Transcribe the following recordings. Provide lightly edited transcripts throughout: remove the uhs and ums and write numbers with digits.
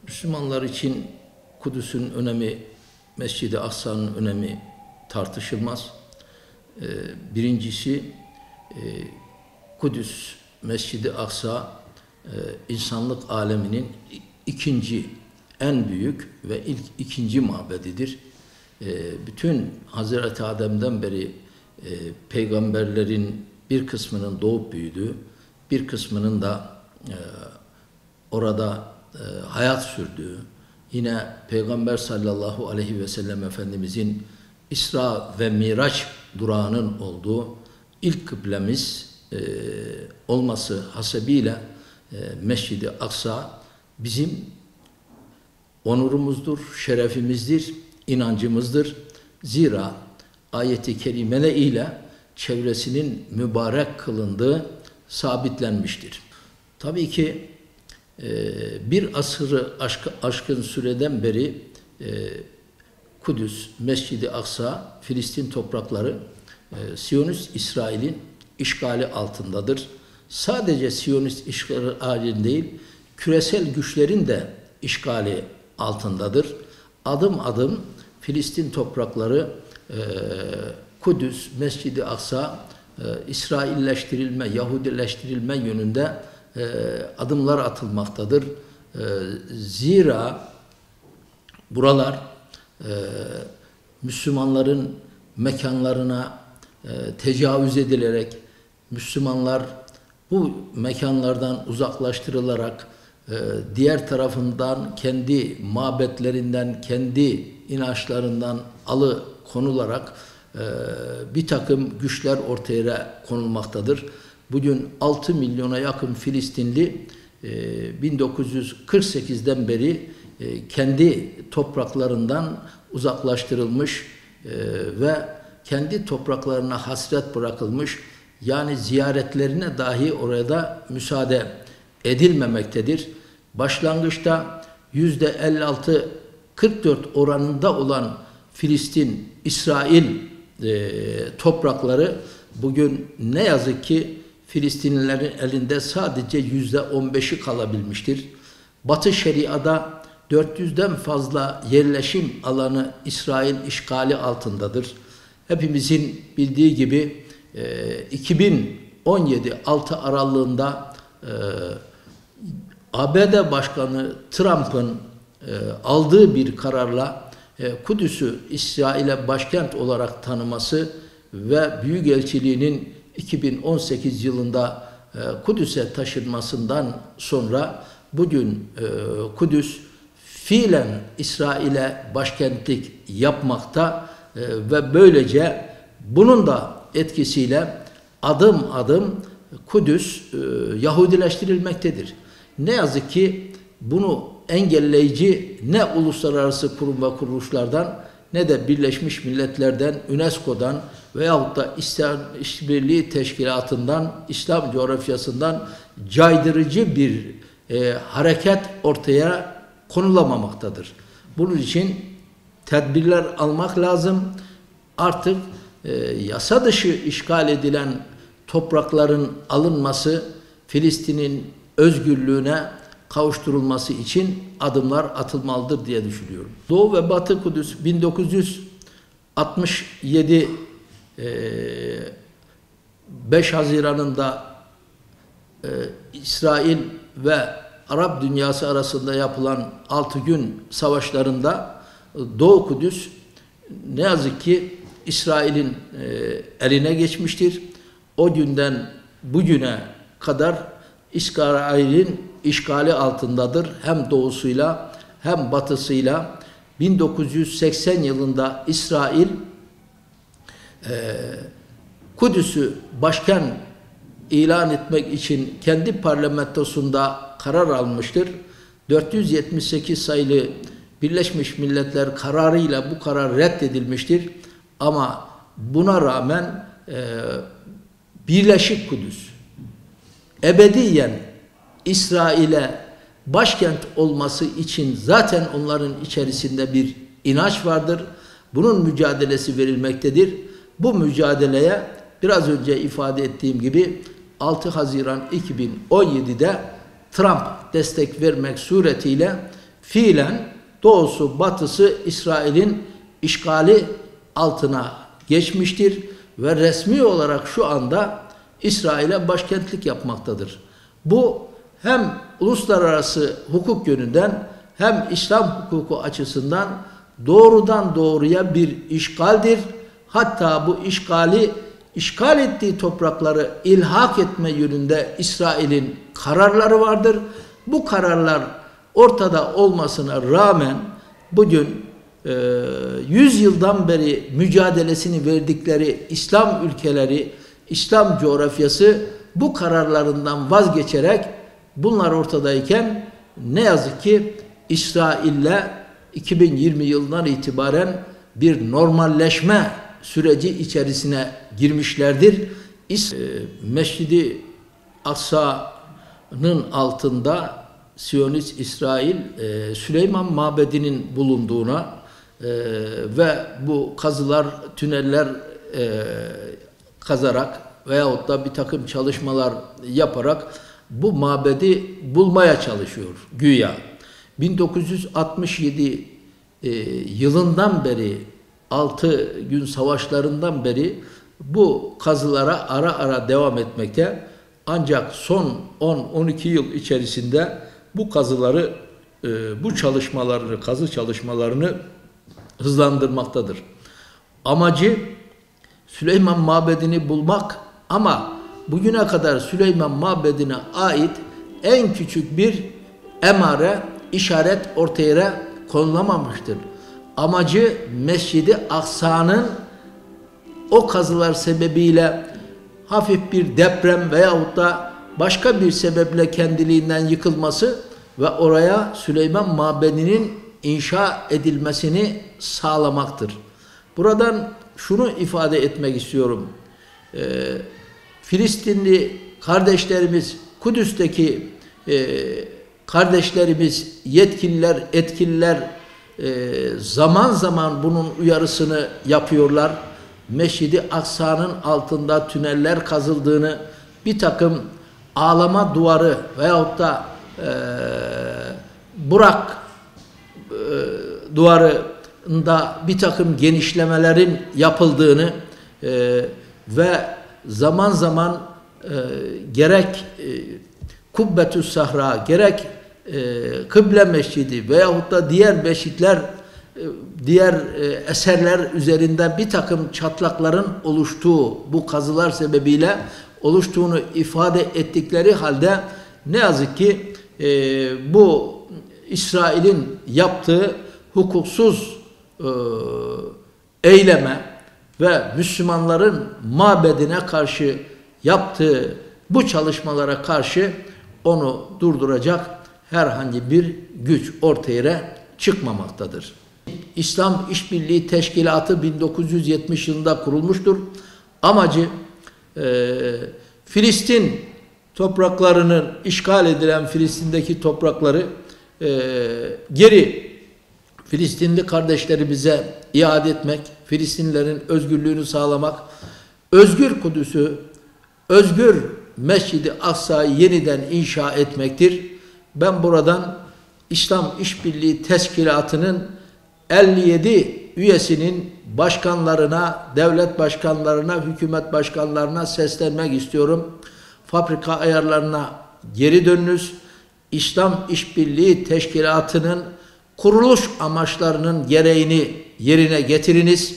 Müslümanlar için Kudüs'ün önemi, Mescid-i Aksa'nın önemi tartışılmaz. Birincisi, Kudüs, Mescid-i Aksa, insanlık aleminin ikinci, en büyük ve ikinci mabedidir. Bütün Hazreti Adem'den beri peygamberlerin bir kısmının doğup büyüdüğü, bir kısmının da orada hayat sürdüğü, yine Peygamber sallallahu aleyhi ve sellem Efendimizin İsra ve Miraç durağının olduğu ilk kıblemiz olması hasebiyle Mescid-i Aksa bizim onurumuzdur, şerefimizdir, inancımızdır. Zira ayeti kerimele ile çevresinin mübarek kılındığı sabitlenmiştir. Tabii ki bir asırı aşkın süreden beri Kudüs, Mescid-i Aksa, Filistin toprakları Siyonist İsrail'in işgali altındadır. Sadece Siyonist işgali değil, küresel güçlerin de işgali altındadır. Adım adım Filistin toprakları Kudüs, Mescid-i Aksa, İsrailleştirilme, Yahudileştirilme yönünde adımlar atılmaktadır. Zira buralar Müslümanların mekanlarına tecavüz edilerek, Müslümanlar bu mekanlardan uzaklaştırılarak diğer tarafından kendi mabetlerinden, kendi inançlarından alıkonularak bir takım güçler ortaya konulmaktadır. Bugün 6 milyona yakın Filistinli 1948'den beri kendi topraklarından uzaklaştırılmış ve kendi topraklarına hasret bırakılmış, yani ziyaretlerine dahi orada müsaade edilmemektedir. Başlangıçta %56-44 oranında olan Filistin-İsrail toprakları bugün ne yazık ki Filistinlilerin elinde sadece %15'i kalabilmiştir. Batı Şeria'da 400'den fazla yerleşim alanı İsrail işgali altındadır. Hepimizin bildiği gibi 2017 6 aralığında ABD Başkanı Trump'ın aldığı bir kararla Kudüs'ü İsrail'e başkent olarak tanıması ve Büyükelçiliğinin 2018 yılında Kudüs'e taşınmasından sonra bugün Kudüs fiilen İsrail'e başkentlik yapmakta ve böylece bunun da etkisiyle adım adım Kudüs Yahudileştirilmektedir. Ne yazık ki bunu engelleyici ne uluslararası kurum ve kuruluşlardan ne de Birleşmiş Milletler'den, UNESCO'dan veyahut da İslam İşbirliği Teşkilatı'ndan, İslam coğrafyasından caydırıcı bir hareket ortaya konulamamaktadır. Bunun için tedbirler almak lazım. Artık yasa dışı işgal edilen toprakların alınması, Filistin'in özgürlüğüne kavuşturulması için adımlar atılmalıdır diye düşünüyorum. Doğu ve Batı Kudüs 1967 5 Haziran'ında İsrail ve Arap dünyası arasında yapılan 6 gün savaşlarında Doğu Kudüs ne yazık ki İsrail'in eline geçmiştir. O günden bugüne kadar İsrail'in işgali altındadır. Hem doğusuyla hem batısıyla. 1980 yılında İsrail Kudüs'ü başkent ilan etmek için kendi parlamentosunda karar almıştır. 478 sayılı Birleşmiş Milletler kararıyla bu karar reddedilmiştir. Ama buna rağmen Birleşik Kudüs ebediyen İsrail'e başkent olması için zaten onların içerisinde bir inanç vardır. Bunun mücadelesi verilmektedir. Bu mücadeleye biraz önce ifade ettiğim gibi 6 Haziran 2017'de Trump destek vermek suretiyle fiilen doğusu batısı İsrail'in işgali altına geçmiştir ve resmi olarak şu anda İsrail'e başkentlik yapmaktadır. Bu hem uluslararası hukuk yönünden hem İslam hukuku açısından doğrudan doğruya bir işgaldir. Hatta bu işgal ettiği toprakları ilhak etme yönünde İsrail'in kararları vardır. Bu kararlar ortada olmasına rağmen bugün 100 yıldan beri mücadelesini verdikleri İslam ülkeleri, İslam coğrafyası bu kararlarından vazgeçerek bunlar ortadayken ne yazık ki İsrail'le 2020 yılından itibaren bir normalleşme süreci içerisine girmişlerdir. Mescid-i Aksa'nın altında Siyonist İsrail Süleyman Mabedi'nin bulunduğuna ve bu kazılar, tüneller kazarak veyahut da bir takım çalışmalar yaparak bu mabedi bulmaya çalışıyor güya. 1967 yılından beri 6 gün savaşlarından beri bu kazılara ara ara devam etmekte. Ancak son 10-12 yıl içerisinde bu kazıları, bu çalışmalarını, kazı çalışmalarını hızlandırmaktadır. Amacı Süleyman Mabedi'ni bulmak ama bugüne kadar Süleyman Mabedi'ne ait en küçük bir emare, işaret ortaya konulamamıştır. Amacı Mescid-i Aksa'nın o kazılar sebebiyle hafif bir deprem veyahut da başka bir sebeple kendiliğinden yıkılması ve oraya Süleyman Mabedi'nin inşa edilmesini sağlamaktır. Buradan şunu ifade etmek istiyorum. Filistinli kardeşlerimiz, Kudüs'teki kardeşlerimiz, yetkililer, etkililer zaman zaman bunun uyarısını yapıyorlar. Mescid-i Aksa'nın altında tüneller kazıldığını, bir takım ağlama duvarı veyahut da Burak duvarında bir takım genişlemelerin yapıldığını ve zaman zaman gerek Kubbetü's Sahra, gerek Kıble Mescidi veyahut da diğer mescitler, diğer eserler üzerinde bir takım çatlakların oluştuğu, bu kazılar sebebiyle oluştuğunu ifade ettikleri halde ne yazık ki bu İsrail'in yaptığı hukuksuz eyleme ve Müslümanların mabedine karşı yaptığı bu çalışmalara karşı onu durduracak herhangi bir güç ortaya çıkmamaktadır. İslam İşbirliği Teşkilatı 1970 yılında kurulmuştur. Amacı Filistin topraklarının, işgal edilen Filistin'deki toprakları geri Filistinli kardeşlerimize iade etmek, Filistinlilerin özgürlüğünü sağlamak, özgür Kudüs'ü, özgür Mescid-i Aksa'yı yeniden inşa etmektir. Ben buradan İslam İşbirliği Teşkilatı'nın 57 üyesinin başkanlarına, devlet başkanlarına, hükümet başkanlarına seslenmek istiyorum. Fabrika ayarlarına geri dönünüz. İslam İşbirliği Teşkilatı'nın kuruluş amaçlarının gereğini yerine getiriniz.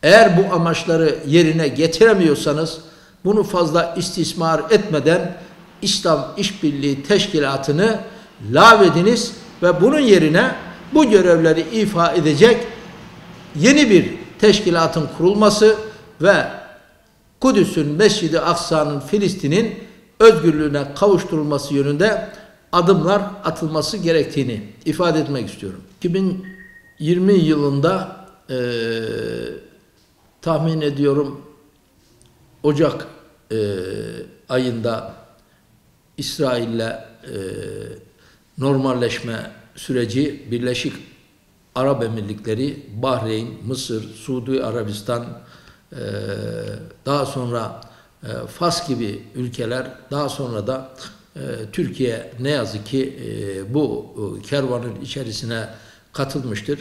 Eğer bu amaçları yerine getiremiyorsanız bunu fazla istismar etmeden İslam İşbirliği Teşkilatı'nı lağvediniz ve bunun yerine bu görevleri ifa edecek yeni bir teşkilatın kurulması ve Kudüs'ün, Mescid-i Aksa'nın, Filistin'in özgürlüğüne kavuşturulması yönünde adımlar atılması gerektiğini ifade etmek istiyorum. 2020 yılında tahmin ediyorum Ocak ayında İsrail'le normalleşme süreci Birleşik Arap Emirlikleri, Bahreyn, Mısır, Suudi Arabistan, daha sonra Fas gibi ülkeler, daha sonra da Türkiye ne yazık ki bu kervanın içerisine katılmıştır.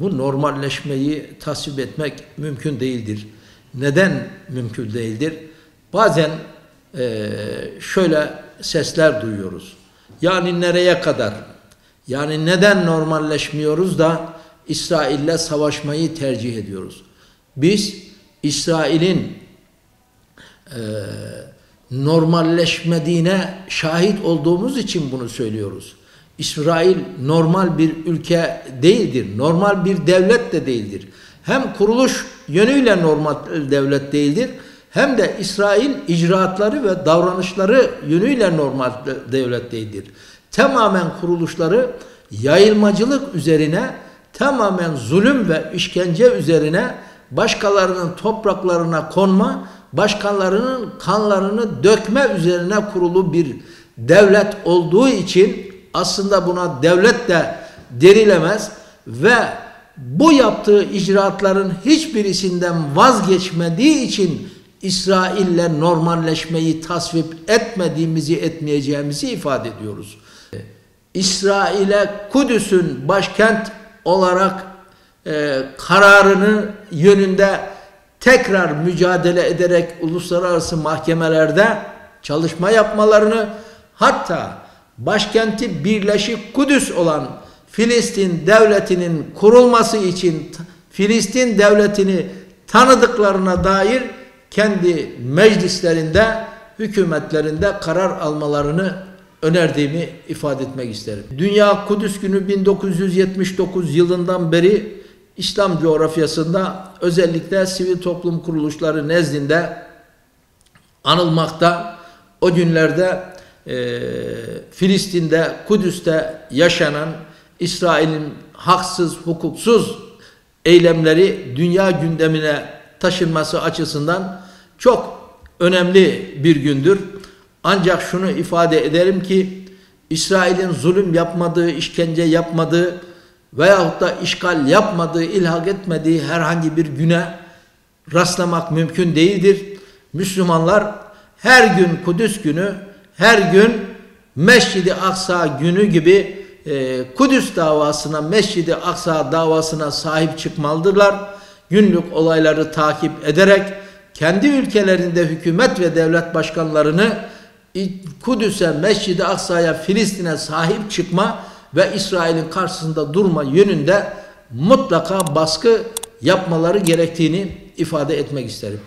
Bu normalleşmeyi tasvip etmek mümkün değildir. Neden mümkün değildir? Bazen şöyle sesler duyuyoruz. Yani nereye kadar? Yani neden normalleşmiyoruz da İsrail'le savaşmayı tercih ediyoruz? Biz İsrail'in normalleşmediğine şahit olduğumuz için bunu söylüyoruz. İsrail normal bir ülke değildir. Normal bir devlet de değildir. Hem kuruluş yönüyle normal devlet değildir, hem de İsrail icraatları ve davranışları yönüyle normal devlet değildir. Tamamen kuruluşları yayılmacılık üzerine, tamamen zulüm ve işkence üzerine, başkalarının topraklarına konma, başkalarının kanlarını dökme üzerine kurulu bir devlet olduğu için aslında buna devlet de denilemez ve bu yaptığı icraatların hiçbirisinden vazgeçmediği için İsrail'le normalleşmeyi tasvip etmediğimizi, etmeyeceğimizi ifade ediyoruz. İsrail'e Kudüs'ün başkent olarak kararını yönünde tekrar mücadele ederek uluslararası mahkemelerde çalışma yapmalarını, hatta başkenti Birleşik Kudüs olan Filistin devletinin kurulması için Filistin devletini tanıdıklarına dair kendi meclislerinde, hükümetlerinde karar almalarını önerdiğimi ifade etmek isterim. Dünya Kudüs Günü 1979 yılından beri İslam coğrafyasında özellikle sivil toplum kuruluşları nezdinde anılmakta. O günlerde Filistin'de, Kudüs'te yaşanan İsrail'in haksız, hukuksuz eylemleri dünya gündemine taşınması açısından çok önemli bir gündür. Ancak şunu ifade ederim ki İsrail'in zulüm yapmadığı, işkence yapmadığı veyahut da işgal yapmadığı, ilhak etmediği herhangi bir güne rastlamak mümkün değildir. Müslümanlar her gün Kudüs günü, her gün Mescid-i Aksa günü gibi Kudüs davasına, Mescid-i Aksa davasına sahip çıkmalıdırlar. Günlük olayları takip ederek kendi ülkelerinde hükümet ve devlet başkanlarını Kudüs'e, Mescid-i Aksa'ya, Filistin'e sahip çıkma ve İsrail'in karşısında durma yönünde mutlaka baskı yapmaları gerektiğini ifade etmek isterim.